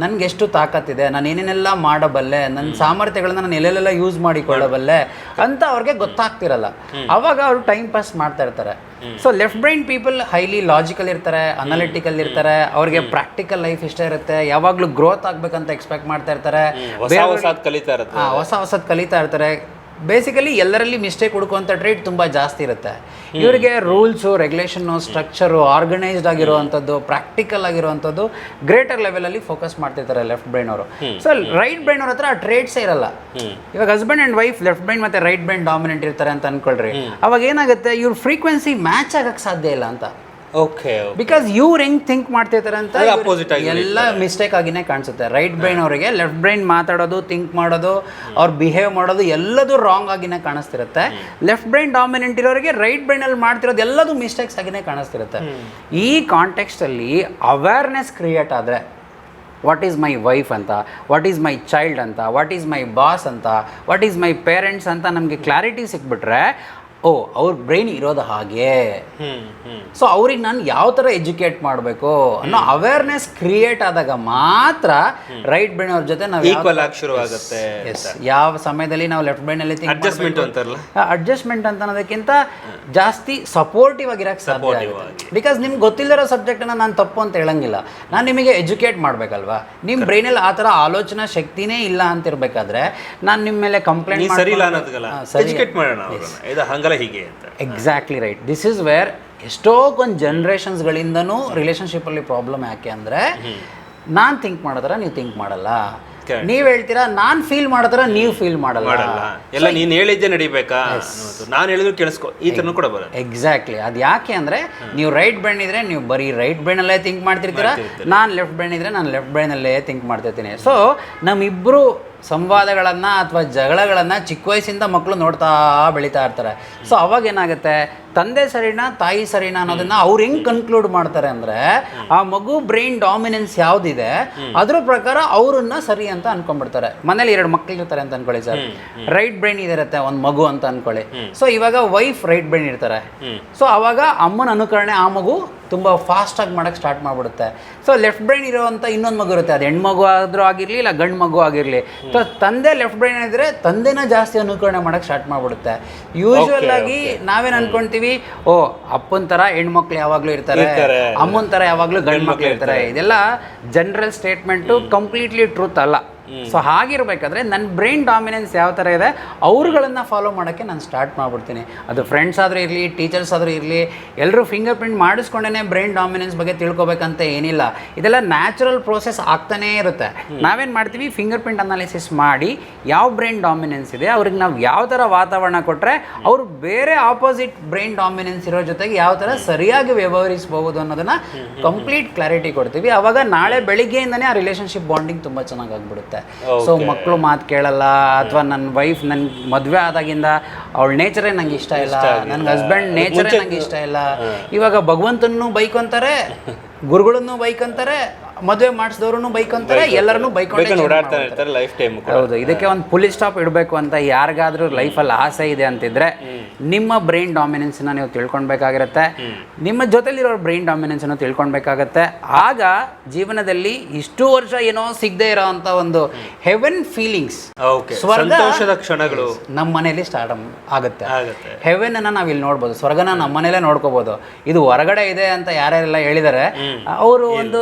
Speaker 1: ನನಗೆ ಎಷ್ಟು ತಾಕತ್ತಿದೆ, ನಾನು ಏನೇನೆಲ್ಲ ಮಾಡಬಲ್ಲೆ, ನನ್ನ ಸಾಮರ್ಥ್ಯಗಳನ್ನ ನಾನು ಎಲ್ಲೆಲ್ಲ ಯೂಸ್ ಮಾಡಿಕೊಳ್ಳಬಲ್ಲೆ ಅಂತ ಅವ್ರಿಗೆ ಗೊತ್ತಾಗ್ತಿರಲ್ಲ. ಅವಾಗ ಅವರು ಟೈಮ್ ಪಾಸ್ ಮಾಡ್ತಾ ಇರ್ತಾರೆ. So left brain people highly logical ಇರ್ತಾರೆ, ಅನಾಲಿಟಿಕಲ್ ಇರ್ತಾರೆ, ಅವ್ರಿಗೆ ಪ್ರಾಕ್ಟಿಕಲ್ ಲೈಫ್ ಇಷ್ಟ ಇರುತ್ತೆ, ಯಾವಾಗಲೂ ಗ್ರೋತ್ ಆಗ್ಬೇಕಂತ ಎಕ್ಸ್ಪೆಕ್ಟ್ ಮಾಡ್ತಾ ಇರ್ತಾರೆ, ಹೊಸ ಹೊಸದು ಕಲಿತಾ ಇರ್ತಾರೆ. ಬೇಸಿಕಲಿ ಎಲ್ಲರಲ್ಲಿ ಮಿಸ್ಟೇಕ್ ಹುಡುಕುವಂಥ ಟ್ರೇಟ್ ತುಂಬ ಜಾಸ್ತಿ ಇರುತ್ತೆ. ಇವರಿಗೆ ರೂಲ್ಸು, ರೆಗ್ಯುಲೇಷನ್ನು, ಸ್ಟ್ರಕ್ಚರು, ಆರ್ಗನೈಸ್ಡ್ ಆಗಿರುವಂಥದ್ದು, ಪ್ರಾಕ್ಟಿಕಲ್ ಆಗಿರುವಂಥದ್ದು ಗ್ರೇಟರ್ ಲೆವೆಲಲ್ಲಿ ಫೋಕಸ್ ಮಾಡ್ತಿರ್ತಾರೆ ಲೆಫ್ಟ್ ಬ್ರೈನ್ ಅವರು. ಸೊ ರೈಟ್ ಬ್ರೈನ್ ಅವ್ರ ಹತ್ರ ಆ ಟ್ರೇಟ್ಸೇ ಇರಲ್ಲ. ಇವಾಗ husband and wife left brain ಮತ್ತು ರೈಟ್ ಬ್ರೈನ್ ಡಾಮಿನೆಂಟ್ ಇರ್ತಾರೆ ಅಂತ ಅನ್ಕೊಳ್ರಿ. ಅವಾಗ ಏನಾಗುತ್ತೆ, ಇವ್ರ ಫ್ರೀಕ್ವೆನ್ಸಿ ಮ್ಯಾಚ್ ಆಗಕ್ಕೆ ಸಾಧ್ಯ ಇಲ್ಲ ಅಂತ.
Speaker 2: ಓಕೆ,
Speaker 1: ಬಿಕಾಸ್ ಇವ್ರು ಹೆಂಗ್ ಥಿಂಕ್ ಮಾಡ್ತಿರ್ತಾರೆ ಅಂತ ಎಲ್ಲ ಮಿಸ್ಟೇಕ್ ಆಗಿನೇ ಕಾಣಿಸುತ್ತೆ. ರೈಟ್ ಬ್ರೈನ್ ಅವರಿಗೆ ಲೆಫ್ಟ್ ಬ್ರೈನ್ ಮಾತಾಡೋದು, ಥಿಂಕ್ ಮಾಡೋದು, ಅವ್ರು ಬಿಹೇವ್ ಮಾಡೋದು ಎಲ್ಲದೂ ರಾಂಗ್ ಆಗಿನೇ ಕಾಣಿಸ್ತಿರುತ್ತೆ. ಲೆಫ್ಟ್ ಬ್ರೈನ್ ಡಾಮಿನೆಂಟ್ ಇರೋರಿಗೆ ರೈಟ್ ಬ್ರೈನಲ್ಲಿ ಮಾಡ್ತಿರೋದು ಎಲ್ಲದೂ ಮಿಸ್ಟೇಕ್ಸ್ ಆಗಿನೇ ಕಾಣಿಸ್ತಿರುತ್ತೆ. ಈ ಕಾಂಟೆಕ್ಸ್ಟಲ್ಲಿ ಅವೇರ್ನೆಸ್ ಕ್ರಿಯೇಟ್ ಆದರೆ, ವಾಟ್ ಈಸ್ ಮೈ ವೈಫ್ ಅಂತ, ವಾಟ್ ಈಸ್ ಮೈ ಚೈಲ್ಡ್ ಅಂತ, ವಾಟ್ ಈಸ್ ಮೈ ಬಾಸ್ ಅಂತ, ವಾಟ್ ಈಸ್ ಮೈ ಪೇರೆಂಟ್ಸ್ ಅಂತ ನಮಗೆ ಕ್ಲಾರಿಟಿ ಸಿಕ್ಬಿಟ್ರೆ, ಓ ಅವ್ರ ಬ್ರೈನ್ ಇರೋದು ಹಾಗೆ, ಸೊ ಅವ್ರಿಗೆ ನಾನು ಯಾವ ಥರ ಎಜುಕೇಟ್ ಮಾಡಬೇಕು ಅನ್ನೋ ಅವೇರ್ನೆಸ್ ಕ್ರಿಯೇಟ್ ಆದಾಗ ಮಾತ್ರ ರೈಟ್ ಬ್ರೈನ್ ಅವ್ರ ಜೊತೆ ನಾವು
Speaker 2: ಈಕ್ವಲ್ ಆಗಿ ಶುರು ಆಗುತ್ತೆ.
Speaker 1: ಯಾವ ಸಮಯದಲ್ಲಿ ನಾವು ಲೆಫ್ಟ್ ಬ್ರೈನಲ್ಲಿ
Speaker 2: ಅಡ್ಜಸ್ಟ್ಮೆಂಟ್ ಅಂತಾರಲ್ಲ,
Speaker 1: ಅಡ್ಜಸ್ಟ್ಮೆಂಟ್ ಅಂತ ಅನ್ನೋದಕ್ಕಿಂತ ಜಾಸ್ತಿ ಸಪೋರ್ಟಿವ್ ಆಗಿರಕ್ಕೆ ಸಾಧ್ಯ ಆಗುತ್ತೆ. ಬಿಕಾಸ್ ನಿಮ್ಗೆ ಗೊತ್ತಿಲ್ಲದಿರೋ ಸಬ್ಜೆಕ್ಟನ್ನು ನಾನು ತಪ್ಪು ಅಂತ ಹೇಳಂಗಿಲ್ಲ, ನಾನು ನಿಮಗೆ ಎಜುಕೇಟ್ ಮಾಡಬೇಕಲ್ವಾ. ನಿಮ್ಮ ಬ್ರೈನಲ್ಲಿ ಆ ಥರ ಆಲೋಚನಾ ಶಕ್ತಿನೇ ಇಲ್ಲ ಅಂತಿರ್ಬೇಕಾದ್ರೆ ನಾನು ನಿಮ್ಮ ಮೇಲೆ ಕಂಪ್ಲೇಂಟ್
Speaker 2: ಸರಿ ಇಲ್ಲ ಅನ್ನೋದಲ್ಲ, ಎಜುಕೇಟ್ ಮಾಡೋಣ ಇದು ಹಂಗಲ್ಲ ಹೀಗೆ ಅಂತ.
Speaker 1: Exactly right. This is where ಎಷ್ಟೊಂದು ಜನ್ರೇಷನ್ಸ್ಗಳಿಂದನೂ ರಿಲೇಷನ್ಶಿಪ್ಪಲ್ಲಿ ಪ್ರಾಬ್ಲಮ್. ಯಾಕೆ ಅಂದರೆ ನಾನು ಥಿಂಕ್ ಮಾಡೋದ್ರ ನೀವು ಥಿಂಕ್ ಮಾಡಲ್ಲ, ನೀವು ಹೇಳ್ತೀರಾ ನಾನು ಫೀಲ್ ಮಾಡೋದ್ರ ನೀವು ಫೀಲ್ ಮಾಡಲ್ಲ,
Speaker 2: ಎಲ್ಲ ನೀನು ಹೇಳಿದ್ದೆ ನಡಿಬೇಕಾ, ನಾನು ಹೇಳಿದ್ರು ಕೇಳಿಸ್ಕೊ, ಈ ಥರನೂ ಕೂಡ ಬರುತ್ತೆ.
Speaker 1: ಎಕ್ಸಾಕ್ಟ್ಲಿ. ಅದು ಯಾಕೆ ಅಂದರೆ ನೀವು ರೈಟ್ ಬ್ರೈನ್ ಇದ್ರೆ ನೀವು ಬರೀ ರೈಟ್ ಬ್ರೈನಲ್ಲೇ ಥಿಂಕ್ ಮಾಡ್ತಿರ್ತೀರಾ, ನಾನು ಲೆಫ್ಟ್ ಬ್ರೈನ್ ಇದ್ರೆ ನಾನು ಲೆಫ್ಟ್ ಬ್ರೈನಲ್ಲೇ ಥಿಂಕ್ ಮಾಡ್ತಿರ್ತೀನಿ. ಸೊ ನಮ್ಮಿಬ್ಬರು ಸಂವಾದಗಳನ್ನು ಅಥವಾ ಜಗಳಗಳನ್ನು ಚಿಕ್ಕ ವಯಸ್ಸಿಂದ ಮಕ್ಕಳು ನೋಡ್ತಾ ಬೆಳೀತಾ ಇರ್ತಾರೆ. ಸೊ ಅವಾಗ ಏನಾಗುತ್ತೆ, ತಂದೆ ಸರಿನಾ ತಾಯಿ ಸರಿನಾ ಅನ್ನೋದನ್ನ ಅವ್ರು ಹೆಂಗೆ ಕನ್ಕ್ಲೂಡ್ ಮಾಡ್ತಾರೆ ಅಂದರೆ, ಆ ಮಗು ಬ್ರೈನ್ ಡಾಮಿನೆನ್ಸ್ ಯಾವುದಿದೆ ಅದ್ರ ಪ್ರಕಾರ ಅವ್ರನ್ನ ಸರಿ ಅಂತ ಅನ್ಕೊಂಡ್ಬಿಡ್ತಾರೆ. ಮನೇಲಿ 2 ಮಕ್ಳು ಇರ್ತಾರೆ ಅಂತ ಅನ್ಕೊಳ್ಳಿ ಸರ್, ರೈಟ್ ಬ್ರೈನ್ ಇದಿರುತ್ತೆ ಒಂದು ಮಗು ಅಂತ ಅನ್ಕೊಳ್ಳಿ. ಸೊ ಇವಾಗ ವೈಫ್ ರೈಟ್ ಬ್ರೈನ್ ಇರ್ತಾರೆ. ಸೊ ಅವಾಗ ಅಮ್ಮನ ಅನುಕರಣೆ ಆ ಮಗು ತುಂಬ ಫಾಸ್ಟಾಗಿ ಮಾಡೋಕ್ಕೆ ಸ್ಟಾರ್ಟ್ ಮಾಡಿಬಿಡುತ್ತೆ. ಸೊ ಲೆಫ್ಟ್ ಬ್ರೈನ್ ಇರೋವಂಥ ಇನ್ನೊಂದು ಮಗು ಇರುತ್ತೆ, ಅದು ಹೆಣ್ಮಗು ಆದರೂ ಆಗಿರಲಿ ಇಲ್ಲ ಗಂಡು ಮಗು ಆಗಿರಲಿ. ಸೊ ತಂದೆ ಲೆಫ್ಟ್ ಬ್ರೈನ್ ಇದ್ದರೆ ತಂದೆನ ಜಾಸ್ತಿ ಅನುಕರಣೆ ಮಾಡೋಕ್ಕೆ ಸ್ಟಾರ್ಟ್ ಮಾಡಿಬಿಡುತ್ತೆ. ಯೂಶ್ವಲ್ ಆಗಿ ನಾವೇನು ಅನ್ಕೊಳ್ತೀವಿ, ಓ ಅಪ್ಪನ ಥರ ಹೆಣ್ಮಕ್ಳು ಯಾವಾಗಲೂ ಇರ್ತಾರೆ, ಅಮ್ಮನ ಥರ ಯಾವಾಗಲೂ ಗಂಡು ಮಕ್ಳು ಇರ್ತಾರೆ. ಇದೆಲ್ಲ ಜನರಲ್ ಸ್ಟೇಟ್ಮೆಂಟು, ಕಂಪ್ಲೀಟ್ಲಿ ಟ್ರೂತ್ ಅಲ್ಲ. ಸೊ ಹಾಗಿರ್ಬೇಕಾದ್ರೆ ನನ್ನ ಬ್ರೈನ್ ಡಾಮಿನೆನ್ಸ್ ಯಾವ ಥರ ಇದೆ ಅವ್ರುಗಳನ್ನು ಫಾಲೋ ಮಾಡೋಕ್ಕೆ ನಾನು ಸ್ಟಾರ್ಟ್ ಮಾಡಿಬಿಡ್ತೀನಿ. ಅದು ಫ್ರೆಂಡ್ಸ್ ಆದರೂ ಇರಲಿ, ಟೀಚರ್ಸ್ ಆದರೂ ಇರಲಿ, ಎಲ್ಲರೂ ಫಿಂಗರ್ ಪ್ರಿಂಟ್ ಮಾಡಿಸ್ಕೊಂಡೇ ಬ್ರೈನ್ ಡಾಮಿನೆನ್ಸ್ ಬಗ್ಗೆ ತಿಳ್ಕೊಬೇಕಂತ ಏನಿಲ್ಲ. ಇದೆಲ್ಲ ನ್ಯಾಚುರಲ್ ಪ್ರೋಸೆಸ್ ಆಗ್ತಾನೇ ಇರುತ್ತೆ. ನಾವೇನು ಮಾಡ್ತೀವಿ, ಫಿಂಗರ್ ಪ್ರಿಂಟ್ ಅನಾಲಿಸಿಸ್ ಮಾಡಿ ಯಾವ ಬ್ರೈನ್ ಡಾಮಿನೆನ್ಸ್ ಇದೆ ಅವ್ರಿಗೆ ನಾವು ಯಾವ ಥರ ವಾತಾವರಣ ಕೊಟ್ಟರೆ ಅವರು ಬೇರೆ ಆಪೋಸಿಟ್ ಬ್ರೈನ್ ಡಾಮಿನೆನ್ಸ್ ಇರೋ ಜೊತೆಗೆ ಯಾವ ಥರ ಸರಿಯಾಗಿ ವ್ಯವಹರಿಸಬಹುದು ಅನ್ನೋದನ್ನು ಕಂಪ್ಲೀಟ್ ಕ್ಲಾರಿಟಿ ಕೊಡ್ತೀವಿ. ಆವಾಗ ನಾಳೆ ಬೆಳಿಗ್ಗೆಯಿಂದನೇ ಆ ರಿಲೇಷನ್ಶಿಪ್ ಬಾಂಡಿಂಗ್ ತುಂಬ ಚೆನ್ನಾಗಿ ಆಗ್ಬಿಡುತ್ತೆ. ಸೊ ಮಕ್ಕಳು ಮಾತು ಕೇಳಲ್ಲ, ಅಥವಾ ನನ್ನ ವೈಫ್ ನನ್ನ ಮದುವೆ ಆದಾಗಿಂದ ಅವಳ ನೇಚರೇ ನಂಗೆ ಇಷ್ಟ ಇಲ್ಲ, ನನ್ನ ಹಸ್ಬೆಂಡ್ ನೇಚರೇ ನಂಗೆ ಇಷ್ಟ ಇಲ್ಲ. ಇವಾಗ ಭಗವಂತನೂ ಬೈಕೊಂತಾರೆ, ಗುರುಗಳನ್ನು ಬೈಕೊಂತಾರೆ, ಮದುವೆ ಮಾಡಿಸಿದವ್ರು ಬೈಕೊಂತಾರೆ, ಎಲ್ಲರನ್ನೂ ಬೈಕೊಂಡು
Speaker 2: ಓಡಾಡ್ತಾ ಇರ್ತಾರೆ ಲೈಫ್ ಟೈಮ್.
Speaker 1: ಹೌದು. ಇದಕ್ಕೆ ಒಂದು ಪುಲಿ ಸ್ಟಾಪ್ ಇಡಬೇಕು ಅಂತ ಯಾರಿಗಾದ್ರೂ ಲೈಫಲ್ಲಿ ಆಸೆ ಇದೆ ಅಂತಿದ್ರೆ ನಿಮ್ಮ ಬ್ರೈನ್ ಡಾಮಿನೆನ್ಸ್ನ ನೀವು ತಿಳ್ಕೊಳ್ಬೇಕಾಗಿರುತ್ತೆ, ನಿಮ್ಮ ಜೊತೆಲಿರೋ ಬ್ರೈನ್ ಡಾಮಿನೆನ್ಸನ್ನು ತಿಳ್ಕೊಳ್ಬೇಕಾಗತ್ತೆ. ಆಗ ಜೀವನದಲ್ಲಿ ಇಷ್ಟು ವರ್ಷ ಏನೋ ಸಿಗದೆ ಇರೋ ಅಂತ ಒಂದು ಹೆವೆನ್ ಫೀಲಿಂಗ್ಸ್,
Speaker 2: ಸಂತೋಷದ ಕ್ಷಣಗಳು
Speaker 1: ನಮ್ಮ ಮನೇಲಿ ಸ್ಟಾರ್ಟ್ ಆಗುತ್ತೆ. ಹೆವೆನ್ ಅನ್ನ ನಾವಿಲ್ಲಿ ನೋಡ್ಬೋದು, ಸ್ವರ್ಗನ ನಮ್ಮ ಮನೇಲೆ ನೋಡ್ಕೋಬಹುದು. ಇದು ಹೊರಗಡೆ ಇದೆ ಅಂತ ಯಾರ್ಯಾರೆಲ್ಲ ಹೇಳಿದ್ದಾರೆ, ಅವರು ಒಂದು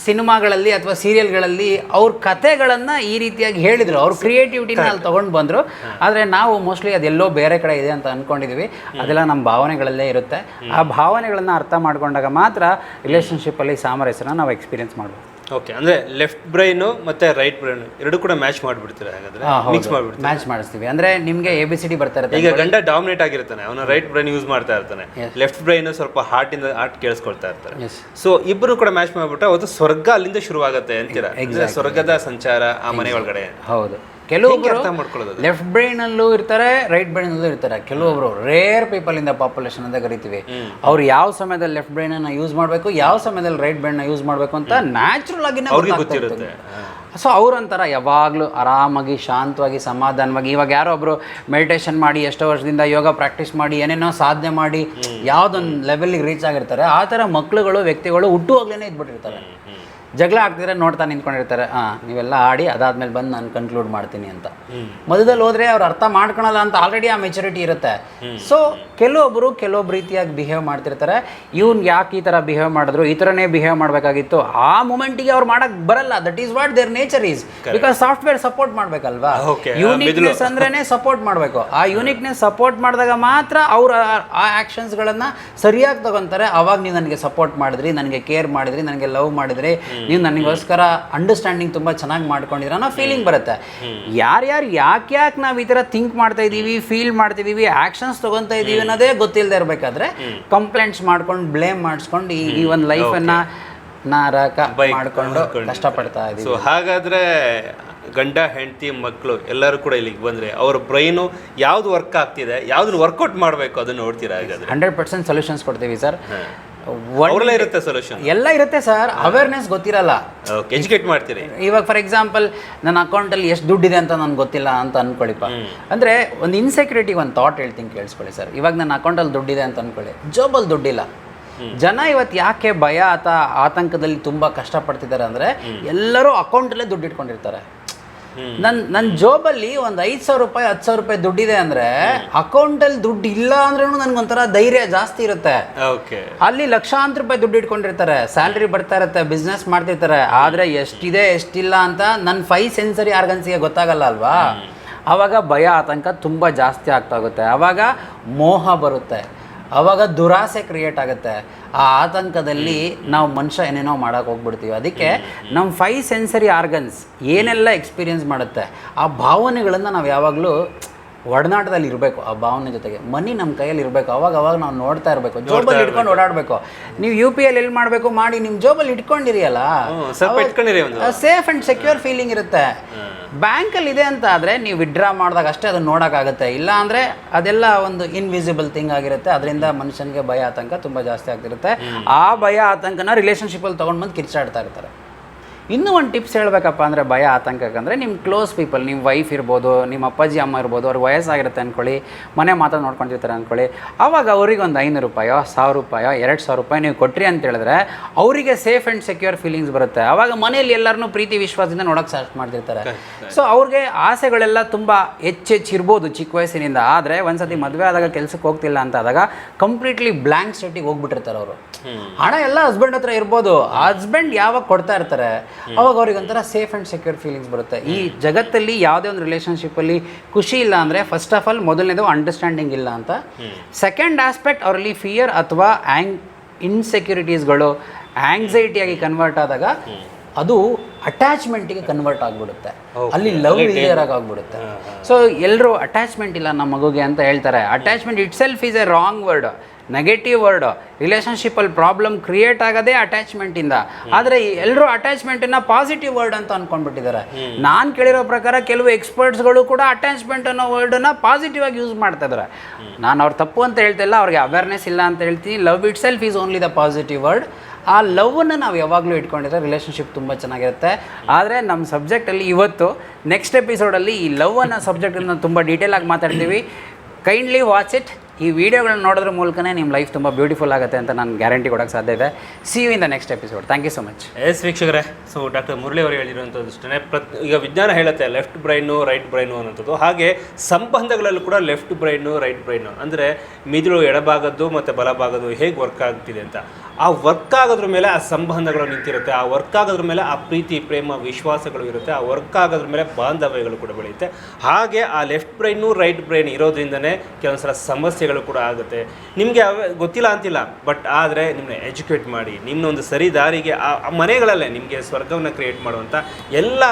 Speaker 1: ಸಿನಿಮಾಗಳಲ್ಲಿ ಅಥವಾ ಸೀರಿಯಲ್ಗಳಲ್ಲಿ ಅವ್ರ ಕಥೆಗಳನ್ನು ಈ ರೀತಿಯಾಗಿ ಹೇಳಿದರು, ಅವ್ರ ಕ್ರಿಯೇಟಿವಿಟಿನ ಅಲ್ಲಿ ತೊಗೊಂಡು ಬಂದರು. ಆದರೆ ನಾವು ಮೋಸ್ಟ್ಲಿ ಅದೆಲ್ಲೋ ಬೇರೆ ಕಡೆ ಇದೆ ಅಂತ ಅಂದ್ಕೊಂಡಿದ್ದೀವಿ. ಅದೆಲ್ಲ ನಮ್ಮ ಭಾವನೆಗಳಲ್ಲೇ ಇರುತ್ತೆ. ಆ ಭಾವನೆಗಳನ್ನು ಅರ್ಥ ಮಾಡ್ಕೊಂಡಾಗ ಮಾತ್ರ ರಿಲೇಷನ್ಶಿಪ್ಪಲ್ಲಿ ಸಾಮರಸ್ಯನ ನಾವು ಎಕ್ಸ್ಪೀರಿಯನ್ಸ್ ಮಾಡ್ಬೋದು.
Speaker 2: ಓಕೆ, ಅಂದರೆ ಲೆಫ್ಟ್ ಬ್ರೈನು ಮತ್ತು ರೈಟ್ ಬ್ರೈನು ಎರಡು ಕೂಡ ಮ್ಯಾಚ್ ಮಾಡಿಬಿಡ್ತೀರಾ ಹಾಗಾದರೆ? ಮಿಕ್ಸ್ ಮಾಡಿಬಿಡ್ತೀರಾ?
Speaker 1: ಮ್ಯಾಚ್ ಮಾಡಿಸ್ತೀವಿ. ಅಂದರೆ ನಿಮಗೆ ABCD ಬರ್ತಾ ಇರುತ್ತೆ.
Speaker 2: ಈಗ ಗಂಡ ಡಾಮಿನೇಟ್ ಆಗಿರ್ತಾನೆ, ಅವನು ರೈಟ್ ಬ್ರೈನ್ ಯೂಸ್ ಮಾಡ್ತಾ ಇರ್ತಾನೆ, ಲೆಫ್ಟ್ ಬ್ರೈನ್ ಸ್ವಲ್ಪ ಹಾರ್ಟ್ ಕೇಳಿಸ್ಕೊಳ್ತಾ ಇರ್ತಾರೆ. ಸೊ ಇಬ್ಬರು ಕೂಡ ಮ್ಯಾಚ್ ಮಾಡಿಬಿಟ್ರೆ ಅವತ್ತು ಸ್ವರ್ಗ ಅಲ್ಲಿಂದ ಶುರುವಾಗುತ್ತೆ ಅಂತೀರಾ? ಸ್ವರ್ಗದ ಸಂಚಾರ ಆ ಮನೆ ಒಳಗಡೆ.
Speaker 1: ಹೌದು. ಕೆಲವೊಬ್ಬರು
Speaker 2: ಅರ್ಥ ಮಾಡ್ಕೊಳ್ಳೋದು
Speaker 1: ಲೆಫ್ಟ್ ಬ್ರೈನಲ್ಲೂ ಇರ್ತಾರೆ, ರೈಟ್ ಬ್ರೈನಲ್ಲೂ ಇರ್ತಾರೆ. ಕೆಲವೊಬ್ರು ರೇರ್ ಪೀಪಲ್ ಇಂದ ಪಾಪ್ಯುಲೇಷನ್ ಅಂತ ಕರಿತೀವಿ. ಅವ್ರು ಯಾವ ಸಮಯದಲ್ಲಿ ಲೆಫ್ಟ್ ಬ್ರೈನನ್ನು ಯೂಸ್ ಮಾಡಬೇಕು, ಯಾವ ಸಮಯದಲ್ಲಿ ರೈಟ್ ಬ್ರೈನ್ನ ಯೂಸ್ ಮಾಡಬೇಕು ಅಂತ ನ್ಯಾಚುರಲ್ ಆಗಿನೇ ಗೊತ್ತಿರುತ್ತೆ. ಸೊ ಅವ್ರಂತಾರ ಯಾವಾಗಲೂ ಆರಾಮಾಗಿ ಶಾಂತವಾಗಿ ಸಮಾಧಾನವಾಗಿ. ಇವಾಗ ಯಾರೋ ಒಬ್ರು ಮೆಡಿಟೇಷನ್ ಮಾಡಿ ಎಷ್ಟೋ ವರ್ಷದಿಂದ ಯೋಗ ಪ್ರಾಕ್ಟೀಸ್ ಮಾಡಿ ಏನೇನೋ ಸಾಧನೆ ಮಾಡಿ ಯಾವುದೊಂದು ಲೆವೆಲ್ಗೆ ರೀಚ್ ಆಗಿರ್ತಾರೆ, ಆ ಥರ ಮಕ್ಳುಗಳು ವ್ಯಕ್ತಿಗಳು ಹುಟ್ಟುವಾಗ್ಲೇ ಇದ್ಬಿಟ್ಟಿರ್ತಾರೆ. ಜಗಳ ಆಗ್ತಿದ್ರೆ ನೋಡ್ತಾ ನಿಂತ್ಕೊಂಡಿರ್ತಾರೆ, ನೀವೆಲ್ಲ ಆಡಿ ಅದಾದ್ಮೇಲೆ ಬಂದು ನಾನು ಕನ್ಕ್ಲೂಡ್ ಮಾಡ್ತೀನಿ ಅಂತ. ಮಧ್ಯದಲ್ಲಿ ಹೋದ್ರೆ ಅವ್ರು ಅರ್ಥ ಮಾಡ್ಕೊಳಲ್ಲ ಅಂತ ಆಲ್ರೆಡಿ ಆ ಮೆಚುರಿಟಿ ಇರುತ್ತೆ. ಸೊ ಕೆಲವೊಬ್ಬರು ರೀತಿಯಾಗಿ ಬಿಹೇವ್ ಮಾಡ್ತಿರ್ತಾರೆ. ಇವ್ನು ಯಾಕೆ ಈ ಥರ ಬಿಹೇವ್ ಮಾಡಿದ್ರು, ಈ ಥರನೇ ಬಿಹೇವ್ ಮಾಡಬೇಕಾಗಿತ್ತು, ಆ ಮೂಮೆಂಟಿಗೆ ಅವ್ರು ಮಾಡಕ್ ಬರಲ್ಲ. That is what their nature is. Because software support ಮಾಡ್ಬೇಕಲ್ವಾ, ಯೂನಿಕ್ನೆಸ್ ಅಂದ್ರೇನೆ ಸಪೋರ್ಟ್ ಮಾಡಬೇಕು. ಆ ಯೂನಿಕ್ನೆಸ್ ಸಪೋರ್ಟ್ ಮಾಡಿದಾಗ ಮಾತ್ರ ಅವ್ರು ಆ ಆ್ಯಕ್ಷನ್ಸ್ಗಳನ್ನು ಸರಿಯಾಗಿ ತಗೊಂತಾರೆ. ಅವಾಗ ನೀವು ನನಗೆ ಸಪೋರ್ಟ್ ಮಾಡಿದ್ರಿ, ನನಗೆ ಕೇರ್ ಮಾಡಿದ್ರಿ, ನನಗೆ ಲವ್ ಮಾಡಿದ್ರಿ, ನೀವು ನನಗೋಸ್ಕರ ಅಂಡರ್ಸ್ಟ್ಯಾಂಡಿಂಗ್ ತುಂಬ ಚೆನ್ನಾಗಿ ಮಾಡ್ಕೊಂಡಿದ್ರೆ ಅನ್ನೋ ಫೀಲಿಂಗ್ ಬರುತ್ತೆ. ಯಾರ್ಯಾರು ಯಾಕೆ ನಾವು ಈ ಥರ ಥಿಂಕ್ ಮಾಡ್ತಾ ಇದ್ದೀವಿ, ಫೀಲ್ ಮಾಡ್ತಿದ್ದೀವಿ, ಆ್ಯಕ್ಷನ್ಸ್ ತೊಗೊತಾ ಇದ್ದೀವಿ ಅನ್ನೋದೇ ಗೊತ್ತಿಲ್ಲದೆ ಇರಬೇಕಾದ್ರೆ ಕಂಪ್ಲೇಂಟ್ಸ್ ಮಾಡ್ಕೊಂಡು ಬ್ಲೇಮ್ ಮಾಡಿಸ್ಕೊಂಡು ಈ ಒಂದು ಲೈಫನ್ನು ನಾರಕ ಮಾಡಿಕೊಂಡು ಕಷ್ಟಪಡ್ತಾ ಇದ್ದೀವಿ.
Speaker 2: ಸೊ ಹಾಗಾದರೆ ಗಂಡ ಹೆಂಡತಿ ಮಕ್ಕಳು ಎಲ್ಲರೂ ಕೂಡ ಇಲ್ಲಿಗೆ ಬಂದರೆ ಅವ್ರ ಬ್ರೈನು ಯಾವ್ದು ವರ್ಕ್ ಆಗ್ತಿದೆ, ಯಾವ್ದನ್ನ ವರ್ಕೌಟ್ ಮಾಡಬೇಕು ಅದನ್ನು ನೋಡ್ತೀರಾ? ಹಾಗಾದ್ರೆ
Speaker 1: 100% ಸೊಲ್ಯೂಷನ್ಸ್ ಕೊಡ್ತೀವಿ ಸರ್.
Speaker 2: ಇರುತ್ತೆ ಸೊಲ್ಯೂಷನ್,
Speaker 1: ಎಲ್ಲ ಇರುತ್ತೆ ಸರ್. ಅವೇರ್ನೆಸ್ ಗೊತ್ತಿರಲ್ಲ,
Speaker 2: ಎಜುಕೇಟ್ ಮಾಡ್ತೀರಿ.
Speaker 1: ಇವಾಗ ಫಾರ್ ಎಕ್ಸಾಂಪಲ್ ನನ್ನ ಅಕೌಂಟಲ್ಲಿ ಎಷ್ಟು ದುಡ್ಡಿದೆ ಅಂತ ನನಗೆ ಗೊತ್ತಿಲ್ಲ ಅಂತ ಅನ್ಕೊಳ್ಳಿಪ್ಪ. ಅಂದರೆ ಒಂದು ಇನ್ಸೆಕ್ಯೂರಿಟಿಗೆ ಒಂದು ಥಾಟ್ ಹೇಳ್ತೀನಿ, ಕೇಳಿಸ್ಕೊಳ್ಳಿ ಸರ್. ಇವಾಗ ನನ್ನ ಅಕೌಂಟಲ್ಲಿ ದುಡ್ಡಿದೆ ಅಂತ ಅನ್ಕೊಳ್ಳಿ, ಜೋಬಲ್ಲಿ ದುಡ್ಡಿಲ್ಲ. ಜನ ಇವತ್ತು ಯಾಕೆ ಭಯ ಆತಂಕದಲ್ಲಿ ತುಂಬ ಕಷ್ಟಪಡ್ತಿದ್ದಾರೆ ಅಂದರೆ ಎಲ್ಲರೂ ಅಕೌಂಟಲ್ಲೇ ದುಡ್ಡು ಇಟ್ಕೊಂಡಿರ್ತಾರೆ. ನನ್ನ ಜೋಬಲ್ಲಿ ಒಂದು 5,000 ರೂಪಾಯಿ 10,000 ರೂಪಾಯಿ ದುಡ್ಡಿದೆ ಅಂದರೆ ಅಕೌಂಟಲ್ಲಿ ದುಡ್ಡು ಇಲ್ಲ ಅಂದ್ರೂ ನನಗೊಂಥರ ಧೈರ್ಯ ಜಾಸ್ತಿ ಇರುತ್ತೆ. ಅಲ್ಲಿ ಲಕ್ಷಾಂತರ ರೂಪಾಯಿ ದುಡ್ಡು ಇಟ್ಕೊಂಡಿರ್ತಾರೆ, ಸ್ಯಾಲ್ರಿ ಬರ್ತಾ ಇರುತ್ತೆ, ಬಿಸ್ನೆಸ್ ಮಾಡ್ತಿರ್ತಾರೆ. ಆದರೆ ಎಷ್ಟಿದೆ ಎಷ್ಟಿಲ್ಲ ಅಂತ ನನ್ನ 5 ಸೆನ್ಸರಿ ಆರ್ಗನ್ಸ್ಗೆ ಗೊತ್ತಾಗಲ್ಲ ಅಲ್ವಾ. ಆವಾಗ ಭಯ ಆತಂಕ ತುಂಬ ಜಾಸ್ತಿ ಆಗ್ತಾ ಹೋಗುತ್ತೆ. ಆವಾಗ ಮೋಹ ಬರುತ್ತೆ, ಆವಾಗ ದುರಾಸೆ ಕ್ರಿಯೇಟ್ ಆಗುತ್ತೆ. ಆ ಆತಂಕದಲ್ಲಿ ನಾವು ಮನುಷ್ಯ ಏನೇನೋ ಮಾಡೋಕೆ ಹೋಗ್ಬಿಡ್ತೀವಿ. ಅದಕ್ಕೆ ನಮ್ಮ 5 ಸೆನ್ಸರಿ ಆರ್ಗನ್ಸ್ ಏನೆಲ್ಲ ಎಕ್ಸ್ಪೀರಿಯೆನ್ಸ್ ಮಾಡುತ್ತೆ, ಆ ಭಾವನೆಗಳನ್ನು ನಾವು ಯಾವಾಗಲೂ ಒಡನಾಟದಲ್ಲಿ ಇರಬೇಕು. ಆ ಭಾವನೆ ಜೊತೆಗೆ ಮನಿ ನಮ್ಮ ಕೈಯಲ್ಲಿ ಇರಬೇಕು. ಅವಾಗ ನಾವು ನೋಡ್ತಾ ಇರಬೇಕು, ಜೋಬಲ್ಲಿ ಇಟ್ಕೊಂಡು ಓಡಾಡಬೇಕು. ನೀವು UPL ಎಲ್ಲಿ ಮಾಡಬೇಕು ಮಾಡಿ ನಿಮ್ಮ ಜೋಬಲ್ಲಿ ಇಟ್ಕೊಂಡಿರಿ ಅಲ್ಲ, ಸೇಫ್ ಆ್ಯಂಡ್ ಸೆಕ್ಯೂರ್ ಫೀಲಿಂಗ್ ಇರುತ್ತೆ. ಬ್ಯಾಂಕಲ್ಲಿ ಇದೆ ಅಂತ ಆದರೆ ನೀವು ವಿಡ್ರಾ ಮಾಡಿದಾಗ ಅಷ್ಟೇ ಅದನ್ನು ನೋಡೋಕ್ಕಾಗುತ್ತೆ. ಇಲ್ಲ ಅಂದರೆ ಅದೆಲ್ಲ ಒಂದು ಇನ್ವಿಸಿಬಲ್ ಥಿಂಗ್ ಆಗಿರುತ್ತೆ. ಅದರಿಂದ ಮನುಷ್ಯನಿಗೆ ಭಯ ಆತಂಕ ತುಂಬ ಜಾಸ್ತಿ ಆಗ್ತಿರುತ್ತೆ. ಆ ಭಯ ಆತಂಕನ ರಿಲೇಷನ್ಶಿಪ್ಪಲ್ಲಿ ತೊಗೊಂಡು ಬಂದು ಕಿರ್ಚಾಡ್ತಾ ಇರ್ತಾರೆ. ಇನ್ನೂ ಒಂದು ಟಿಪ್ಸ್ ಹೇಳಬೇಕಪ್ಪ ಅಂದರೆ ಭಯ ಆತಂಕಕ್ಕಂದರೆ ನಿಮ್ಮ ಕ್ಲೋಸ್ ಪೀಪಲ್, ನಿಮ್ಮ ವೈಫ್ ಇರ್ಬೋದು, ನಿಮ್ಮ ಅಪ್ಪಾಜಿ ಅಮ್ಮ ಇರ್ಬೋದು, ಅವ್ರಿಗೆ ವಯಸ್ಸಾಗಿರುತ್ತೆ ಅಂದ್ಕೊಳ್ಳಿ, ಮನೆ ಮಾತ್ರ ನೋಡ್ಕೊಂಡಿರ್ತಾರೆ ಅಂದ್ಕೊಳ್ಳಿ. ಆವಾಗ ಅವ್ರಿಗೆ ಒಂದು 500 ರೂಪಾಯೋ 1000 ರೂಪಾಯೋ 2000 ರೂಪಾಯಿ ನೀವು ಕೊಟ್ರಿ ಅಂತ ಹೇಳಿದ್ರೆ ಅವರಿಗೆ ಸೇಫ್ ಆ್ಯಂಡ್ ಸೆಕ್ಯೂರ್ ಫೀಲಿಂಗ್ಸ್ ಬರುತ್ತೆ. ಆವಾಗ ಮನೆಯಲ್ಲಿ ಎಲ್ಲರನ್ನೂ ಪ್ರೀತಿ ವಿಶ್ವಾಸದಿಂದ ನೋಡೋಕ್ಕೆ ಸ್ಟಾರ್ಟ್ ಮಾಡ್ತಿರ್ತಾರೆ. ಸೊ ಅವ್ರಿಗೆ ಆಸೆಗಳೆಲ್ಲ ತುಂಬ ಹೆಚ್ಚಿರ್ಬೋದು ಚಿಕ್ಕ ವಯಸ್ಸಿನಿಂದ. ಆದರೆ ಒಂದ್ಸತಿ ಮದುವೆ ಆದಾಗ ಕೆಲಸಕ್ಕೆ ಹೋಗ್ತಿಲ್ಲ ಅಂತ ಆದಾಗ ಕಂಪ್ಲೀಟ್ಲಿ ಬ್ಲ್ಯಾಂಕ್ ಸ್ಟೇಟಿಗೆ ಹೋಗ್ಬಿಟ್ಟಿರ್ತಾರೆ ಅವರು. ಹಣ ಎಲ್ಲ ಹಸ್ಬೆಂಡ್ ಹತ್ರ ಇರ್ಬೋದು, ಆ ಹಸ್ಬೆಂಡ್ ಯಾವಾಗ ಕೊಡ್ತಾ ಇರ್ತಾರೆ ಅವಾಗ ಅವ್ರಿಗೆ ಒಂಥರ ಸೇಫ್ ಆ್ಯಂಡ್ ಸೆಕ್ಯೂರ್ ಫೀಲಿಂಗ್ಸ್ ಬರುತ್ತೆ. ಈ ಜಗತ್ತಲ್ಲಿ ಯಾವುದೇ ಒಂದು ರಿಲೇಷನ್ಶಿಪ್ಪಲ್ಲಿ ಖುಷಿ ಇಲ್ಲ ಅಂದರೆ ಫಸ್ಟ್ ಆಫ್ ಆಲ್ ಮೊದಲನೇದು ಅಂಡರ್ಸ್ಟ್ಯಾಂಡಿಂಗ್ ಇಲ್ಲ ಅಂತ. ಸೆಕೆಂಡ್ ಆಸ್ಪೆಕ್ಟ್ ಅವರಲ್ಲಿ ಫಿಯರ್ ಅಥವಾ ಇನ್ಸೆಕ್ಯೂರಿಟೀಸ್ಗಳು ಆಂಗ್ಸೈಟಿಯಾಗಿ ಕನ್ವರ್ಟ್ ಆದಾಗ ಅದು ಅಟ್ಯಾಚ್ಮೆಂಟಿಗೆ ಕನ್ವರ್ಟ್ ಆಗಿಬಿಡುತ್ತೆ. ಅಲ್ಲಿ ಲವ್ ಇಲ್ಲದಾಗ ಆಗ್ಬಿಡುತ್ತೆ. ಸೊ ಎಲ್ಲರೂ ಅಟ್ಯಾಚ್ಮೆಂಟ್ ಇಲ್ಲ ನಮ್ಮ ಮಗುಗೆ ಅಂತ ಹೇಳ್ತಾರೆ. Attachment itself is a wrong word, negative word. ರಿಲೇಷನ್ಶಿಪ್ಪಲ್ಲಿ ಪ್ರಾಬ್ಲಮ್ ಕ್ರಿಯೇಟ್ ಆಗೋದೇ ಅಟ್ಯಾಚ್ಮೆಂಟಿಂದ. ಆದರೆ ಎಲ್ಲರೂ ಅಟ್ಯಾಚ್ಮೆಂಟನ್ನು ಪಾಸಿಟಿವ್ ವರ್ಡ್ ಅಂತ ಅಂದ್ಕೊಂಡ್ಬಿಟ್ಟಿದ್ದಾರೆ. ನಾನು ಕೇಳಿರೋ ಪ್ರಕಾರ ಕೆಲವು ಎಕ್ಸ್ಪರ್ಟ್ಸ್ಗಳು ಕೂಡ ಅಟ್ಯಾಚ್ಮೆಂಟ್ ಅನ್ನೋ ವರ್ಡನ್ನು ಪಾಸಿಟಿವ್ ಆಗಿ ಯೂಸ್ ಮಾಡ್ತಾ ಇದ್ದಾರೆ. ನಾನು ಅವ್ರು ತಪ್ಪು ಅಂತ ಹೇಳ್ತಿಲ್ಲ, ಅವ್ರಿಗೆ ಅವೇರ್ನೆಸ್ ಇಲ್ಲ ಅಂತ ಹೇಳ್ತೀನಿ. Love it self is only the positive word. ಆ ಲವ್ವನ್ನು ನಾವು ಯಾವಾಗಲೂ ಇಟ್ಕೊಂಡಿದ್ರೆ ರಿಲೇಷನ್ಶಿಪ್ ತುಂಬ ಚೆನ್ನಾಗಿರುತ್ತೆ. ಆದರೆ ನಮ್ಮ ಸಬ್ಜೆಕ್ಟಲ್ಲಿ ಇವತ್ತು ನೆಕ್ಸ್ಟ್ ಎಪಿಸೋಡಲ್ಲಿ ಈ ಲವ್ ಅನ್ನೋ ಸಬ್ಜೆಕ್ಟನ್ನು ತುಂಬ ಡೀಟೇಲಾಗಿ ಮಾತಾಡ್ತೀವಿ. Kindly watch it. ಈ ವಿಡಿಯೋಗಳನ್ನ ನೋಡೋದ್ರ ಮೂಲಕನೇ ನಿಮ್ಮ ಲೈಫ್ ತುಂಬ ಬ್ಯೂಟಿಫುಲ್ ಆಗುತ್ತೆ ಅಂತ ನಾನು ಗ್ಯಾರಂಟಿ ಕೊಡೋಕ್ಕೆ ಸಾಧ್ಯ ಇದೆ. See you in the next episode. Thank you so much.
Speaker 2: ವೀಕ್ಷಕರೇ, ಸೊ ಡಾಕ್ಟರ್ ಮುರಳಿ ಅವರು ಹೇಳಿರುವಂಥದ್ದಷ್ಟೇ ಈಗ ವಿಜ್ಞಾನ ಹೇಳುತ್ತೆ ಲೆಫ್ಟ್ ಬ್ರೈನು ರೈಟ್ ಬ್ರೈನು ಅನ್ನೋಂಥದ್ದು. ಹಾಗೆ ಸಂಬಂಧಗಳಲ್ಲೂ ಕೂಡ ಲೆಫ್ಟ್ ಬ್ರೈನು ರೈಟ್ ಬ್ರೈನು ಅಂದರೆ ಮಿದುಳು ಎಡಭಾಗದ್ದು ಮತ್ತು ಬಲಭಾಗದ್ದು ಹೇಗೆ ವರ್ಕ್ ಆಗ್ತಿದೆ ಅಂತ ಆ ವರ್ಕ್ ಆಗೋದ್ರ ಮೇಲೆ ಆ ಸಂಬಂಧಗಳು ನಿಂತಿರುತ್ತೆ, ಆ ವರ್ಕ್ ಆಗೋದ್ರ ಮೇಲೆ ಆ ಪ್ರೀತಿ ಪ್ರೇಮ ವಿಶ್ವಾಸಗಳು ಇರುತ್ತೆ, ಆ ವರ್ಕ್ ಆಗೋದ್ರ ಮೇಲೆ ಬಾಂಧವ್ಯಗಳು ಕೂಡ ಬೆಳೆಯುತ್ತೆ. ಹಾಗೆ ಆ ಲೆಫ್ಟ್ ಬ್ರೈನು ರೈಟ್ ಬ್ರೈನ್ ಇರೋದ್ರಿಂದನೇ ಕೆಲವೊಂದು ಸಲ ಸಮಸ್ಯೆಗಳು ಕೂಡ ಆಗುತ್ತೆ. ನಿಮಗೆ ಗೊತ್ತಿಲ್ಲ ಅಂತಿಲ್ಲ, ಬಟ್ ಆದರೆ ನಿಮ್ಮನ್ನ ಎಜುಕೇಟ್ ಮಾಡಿ ನಿಮ್ಮನ್ನೊಂದು ಸರಿ ದಾರಿಗೆ ಆ ಮನೆಗಳಲ್ಲೇ ನಿಮಗೆ ಸ್ವರ್ಗವನ್ನು ಕ್ರಿಯೇಟ್ ಮಾಡುವಂಥ ಎಲ್ಲ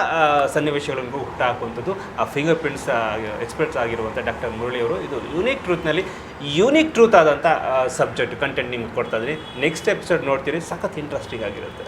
Speaker 2: ಸನ್ನಿವೇಶಗಳನ್ನು ಹುಟ್ಟಾಕುವಂಥದ್ದು ಆ ಫಿಂಗರ್ ಪ್ರಿಂಟ್ಸ್ ಎಕ್ಸ್ಪರ್ಟ್ಸ್ ಆಗಿರುವಂಥ ಡಾಕ್ಟರ್ ಮುರಳಿಯವರು. ಇದು ಯೂನಿಕ್ ಟ್ರೂತ್ನಲ್ಲಿ ಯೂನಿಕ್ ಟ್ರೂತ್ ಆದಂಥ ಸಬ್ಜೆಕ್ಟ್ ಕಂಟೆಂಟ್ ನಿಮ್ಗೆ ಕೊಡ್ತಾ ಇದ್ದೀನಿ. ನೆಕ್ಸ್ಟ್ ಎಪಿಸೋಡ್ ನೋಡ್ತೀರಿ, ಸಖತ್ ಇಂಟ್ರೆಸ್ಟಿಂಗ್ ಆಗಿರುತ್ತೆ.